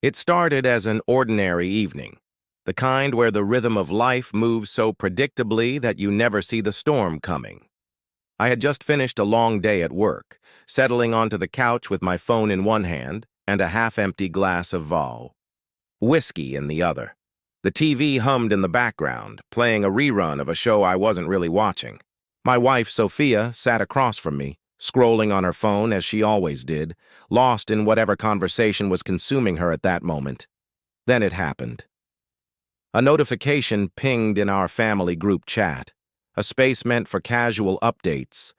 It started as an ordinary evening, the kind where the rhythm of life moves so predictably that you never see the storm coming. I had just finished a long day at work, settling onto the couch with my phone in one hand and a half-empty glass of whiskey in the other. The TV hummed in the background, playing a rerun of a show I wasn't really watching. My wife, Sophia, sat across from me, scrolling on her phone as she always did, lost in whatever conversation was consuming her at that moment. Then it happened. A notification pinged in our family group chat, a space meant for casual updates,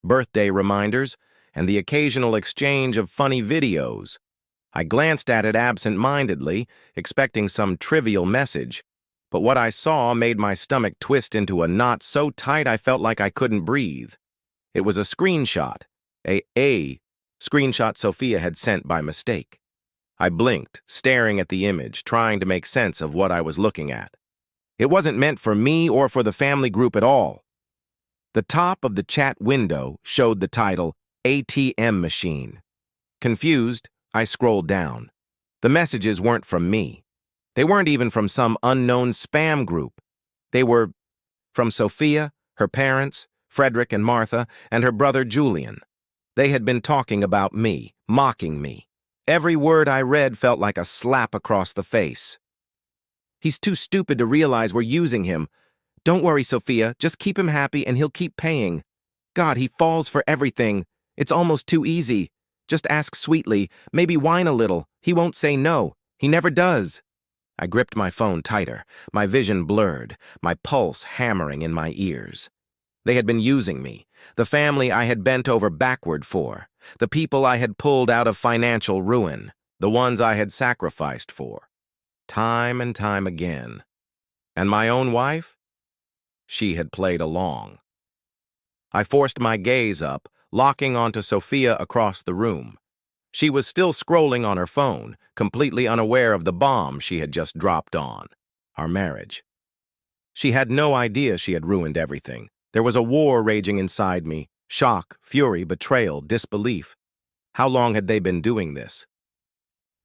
birthday reminders, and the occasional exchange of funny videos. I glanced at it absent-mindedly, expecting some trivial message, but what I saw made my stomach twist into a knot so tight I felt like I couldn't breathe. It was a screenshot, a screenshot Sophia had sent by mistake. I blinked, staring at the image, trying to make sense of what I was looking at. It wasn't meant for me or for the family group at all. The top of the chat window showed the title, ATM Machine. Confused, I scrolled down. The messages weren't from me. They weren't even from some unknown spam group. They were from Sophia, her parents, Frederick and Martha, and her brother Julian. They had been talking about me, mocking me. Every word I read felt like a slap across the face. "He's too stupid to realize we're using him. Don't worry, Sophia, just keep him happy and he'll keep paying. God, he falls for everything. It's almost too easy. Just ask sweetly, maybe whine a little. He won't say no. He never does." I gripped my phone tighter, my vision blurred, my pulse hammering in my ears. They had been using me, the family I had bent over backward for, the people I had pulled out of financial ruin, the ones I had sacrificed for. Time and time again. And my own wife? She had played along. I forced my gaze up, locking onto Sophia across the room. She was still scrolling on her phone, completely unaware of the bomb she had just dropped on, our marriage. She had no idea she had ruined everything. There was a war raging inside me, shock, fury, betrayal, disbelief. How long had they been doing this?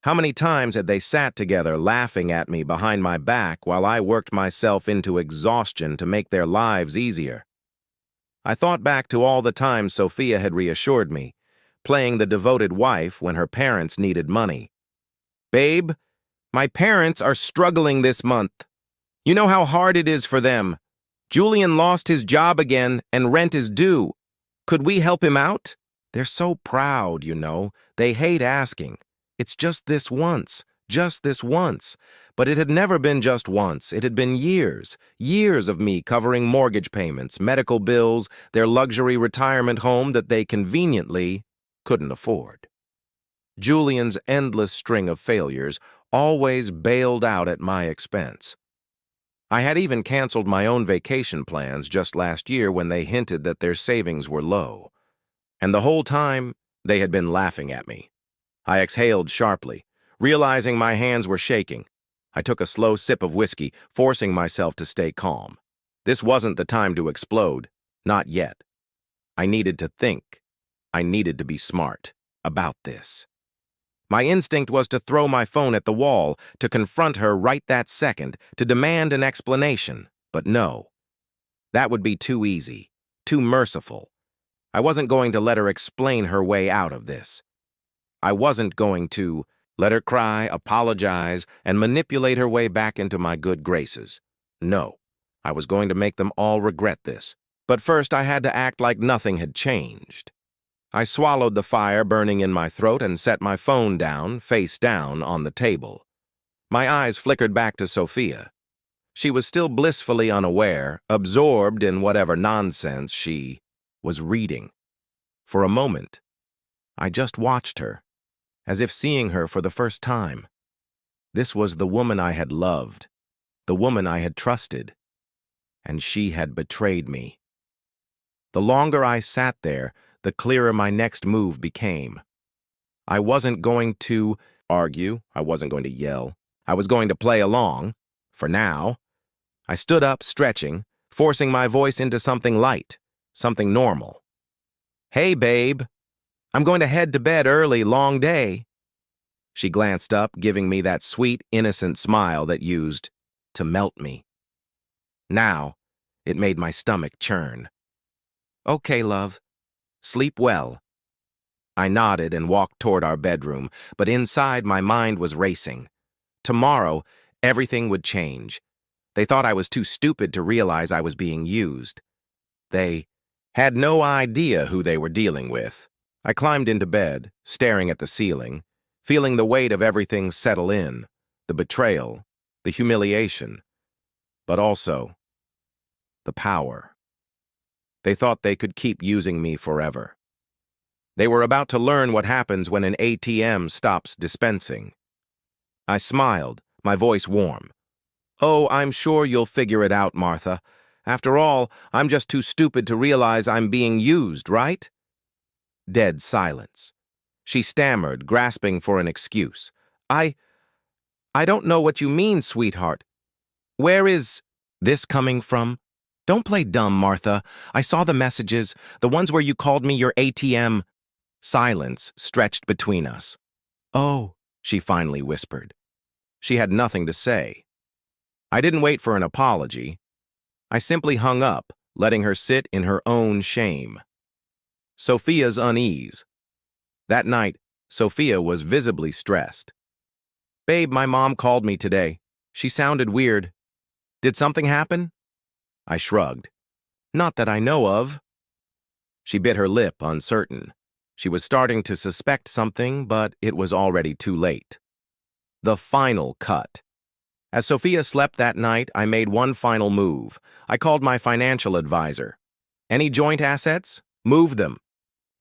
How many times had they sat together laughing at me behind my back while I worked myself into exhaustion to make their lives easier? I thought back to all the times Sophia had reassured me, playing the devoted wife when her parents needed money. "Babe, my parents are struggling this month. You know how hard it is for them. Julian lost his job again and rent is due. Could we help him out? They're so proud, you know. They hate asking. It's just this once. But it had never been just once. It had been years of me covering mortgage payments, medical bills, their luxury retirement home that they conveniently couldn't afford. Julian's endless string of failures always bailed out at my expense. I had even canceled my own vacation plans just last year when they hinted that their savings were low. And the whole time, they had been laughing at me. I exhaled sharply, realizing my hands were shaking. I took a slow sip of whiskey, forcing myself to stay calm. This wasn't the time to explode. Not yet. I needed to think. I needed to be smart about this. My instinct was to throw my phone at the wall, to confront her right that second, to demand an explanation. But no. That would be too easy, too merciful. I wasn't going to let her explain her way out of this. I wasn't going to let her cry, apologize, and manipulate her way back into my good graces. No, I was going to make them all regret this. But first I had to act like nothing had changed. I swallowed the fire burning in my throat and set my phone down, face down, on the table. My eyes flickered back to Sophia. She was still blissfully unaware, absorbed in whatever nonsense she was reading. For a moment, I just watched her, as if seeing her for the first time. This was the woman I had loved, the woman I had trusted, and she had betrayed me. The longer I sat there, the clearer my next move became. I wasn't going to argue, I wasn't going to yell, I was going to play along, for now. I stood up, stretching, forcing my voice into something light, something normal. "Hey, babe. I'm going to head to bed early, long day." She glanced up, giving me that sweet, innocent smile that used to melt me. Now, it made my stomach churn. Okay, love. Sleep well. I nodded and walked toward our bedroom, but inside my mind was racing. Tomorrow, everything would change. They thought I was too stupid to realize I was being used. They had no idea who they were dealing with. I climbed into bed, staring at the ceiling, feeling the weight of everything settle in, the betrayal, the humiliation, but also the power. They thought they could keep using me forever. They were about to learn what happens when an ATM stops dispensing. I smiled, my voice warm. Oh, I'm sure you'll figure it out, Martha. After all, I'm just too stupid to realize I'm being used, right? Dead silence. She stammered, grasping for an excuse. I don't know what you mean, sweetheart. Where is this coming from? Don't play dumb, Martha. I saw the messages, the ones where you called me your ATM. Silence stretched between us. Oh, she finally whispered. She had nothing to say. I didn't wait for an apology. I simply hung up, letting her sit in her own shame. Sophia's unease. That night, Sophia was visibly stressed. Babe, my mom called me today. She sounded weird. Did something happen? I shrugged. Not that I know of. She bit her lip, uncertain. She was starting to suspect something, but it was already too late. The final cut. As Sophia slept that night, I made one final move. I called my financial advisor. Any joint assets? Move them.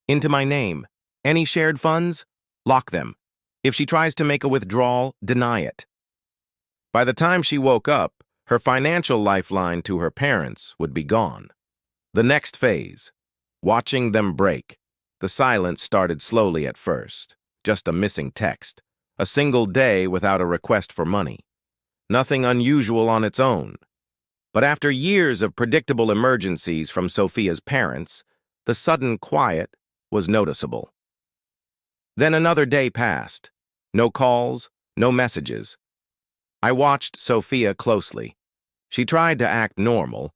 Into my name. Any shared funds? Lock them. If she tries to make a withdrawal, deny it. By the time she woke up, her financial lifeline to her parents would be gone. The next phase. Watching them break. The silence started slowly at first. Just a missing text. A single day without a request for money. Nothing unusual on its own. But after years of predictable emergencies from Sophia's parents, the sudden quiet was noticeable. Then another day passed. No calls, no messages. I watched Sophia closely. She tried to act normal,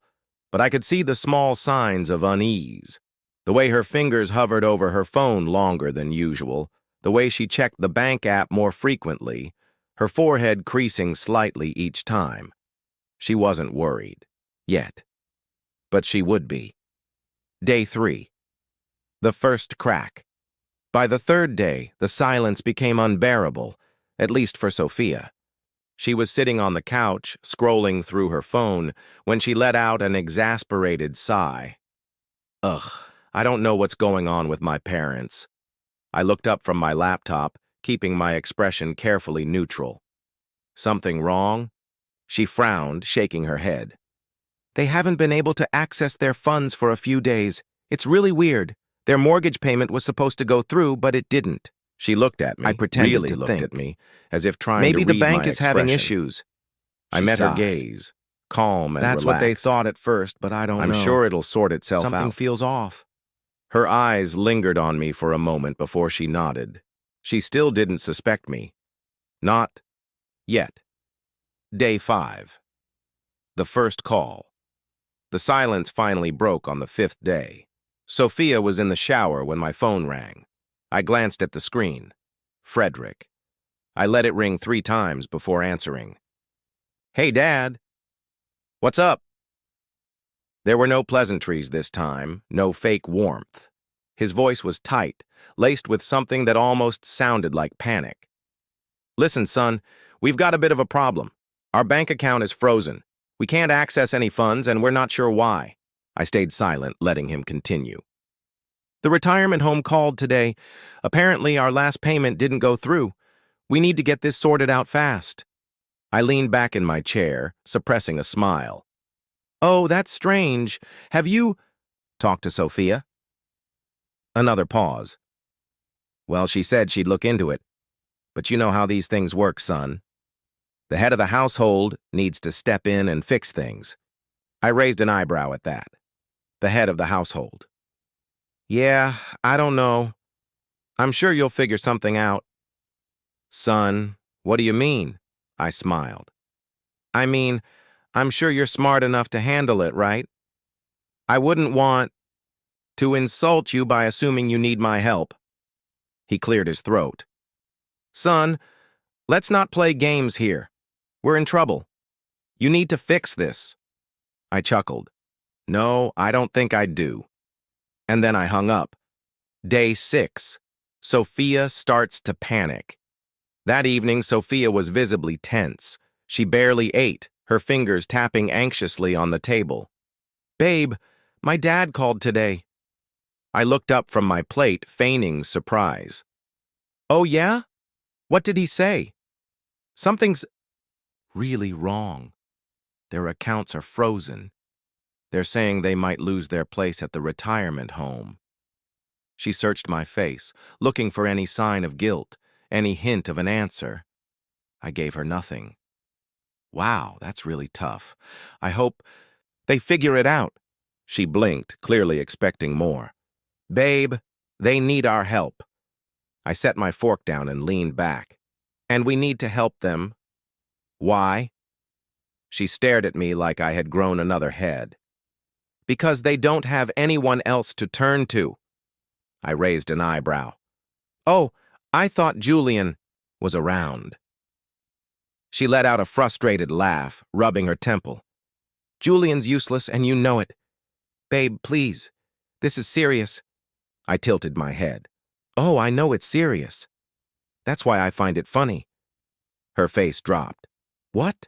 but I could see the small signs of unease. The way her fingers hovered over her phone longer than usual, the way she checked the bank app more frequently, her forehead creasing slightly each time. She wasn't worried. Yet. But she would be. Day 3. The first crack. By the third day, the silence became unbearable, at least for Sophia. She was sitting on the couch, scrolling through her phone, when she let out an exasperated sigh. Ugh, I don't know what's going on with my parents. I looked up from my laptop, keeping my expression carefully neutral. Something wrong? She frowned, shaking her head. They haven't been able to access their funds for a few days. It's really weird. Their mortgage payment was supposed to go through, but it didn't. She looked at me, I pretended really to looked think. at me, as if trying Maybe to the read bank my is having expression. issues. I She met her sighed. gaze, calm and That's relaxed. what they thought at first, but I don't know. I'm sure it'll sort itself Something out. feels off. Her eyes lingered on me for a moment before she nodded. She still didn't suspect me. Not yet. Day 5. The first call. The silence finally broke on the 5th day. Sophia was in the shower when my phone rang. I glanced at the screen. Frederick. I let it ring 3 times before answering. Hey, Dad. What's up? There were no pleasantries this time, no fake warmth. His voice was tight, laced with something that almost sounded like panic. Listen, son, we've got a bit of a problem. Our bank account is frozen. We can't access any funds, and we're not sure why. I stayed silent, letting him continue. The retirement home called today. Apparently, our last payment didn't go through. We need to get this sorted out fast. I leaned back in my chair, suppressing a smile. Oh, that's strange. Have you talked to Sophia? Another pause. Well, she said she'd look into it. But you know how these things work, son. The head of the household needs to step in and fix things. I raised an eyebrow at that. The head of the household. Yeah, I don't know. I'm sure you'll figure something out. Son, what do you mean? I smiled. I mean, I'm sure you're smart enough to handle it, right? I wouldn't want to insult you by assuming you need my help. He cleared his throat. Son, let's not play games here. We're in trouble. You need to fix this. I chuckled. No, I don't think I do. And then I hung up. Day 6. Sophia starts to panic. That evening, Sophia was visibly tense. She barely ate, her fingers tapping anxiously on the table. Babe, my dad called today. I looked up from my plate, feigning surprise. Oh, yeah? What did he say? Something's really wrong. Their accounts are frozen. They're saying they might lose their place at the retirement home. She searched my face, looking for any sign of guilt, any hint of an answer. I gave her nothing. Wow, that's really tough. I hope they figure it out. She blinked, clearly expecting more. Babe, they need our help. I set my fork down and leaned back. And we need to help them. Why? She stared at me like I had grown another head. Because they don't have anyone else to turn to. I raised an eyebrow. Oh, I thought Julian was around. She let out a frustrated laugh, rubbing her temple. Julian's useless, and you know it. Babe, please. This is serious. I tilted my head. Oh, I know it's serious. That's why I find it funny. Her face dropped. What?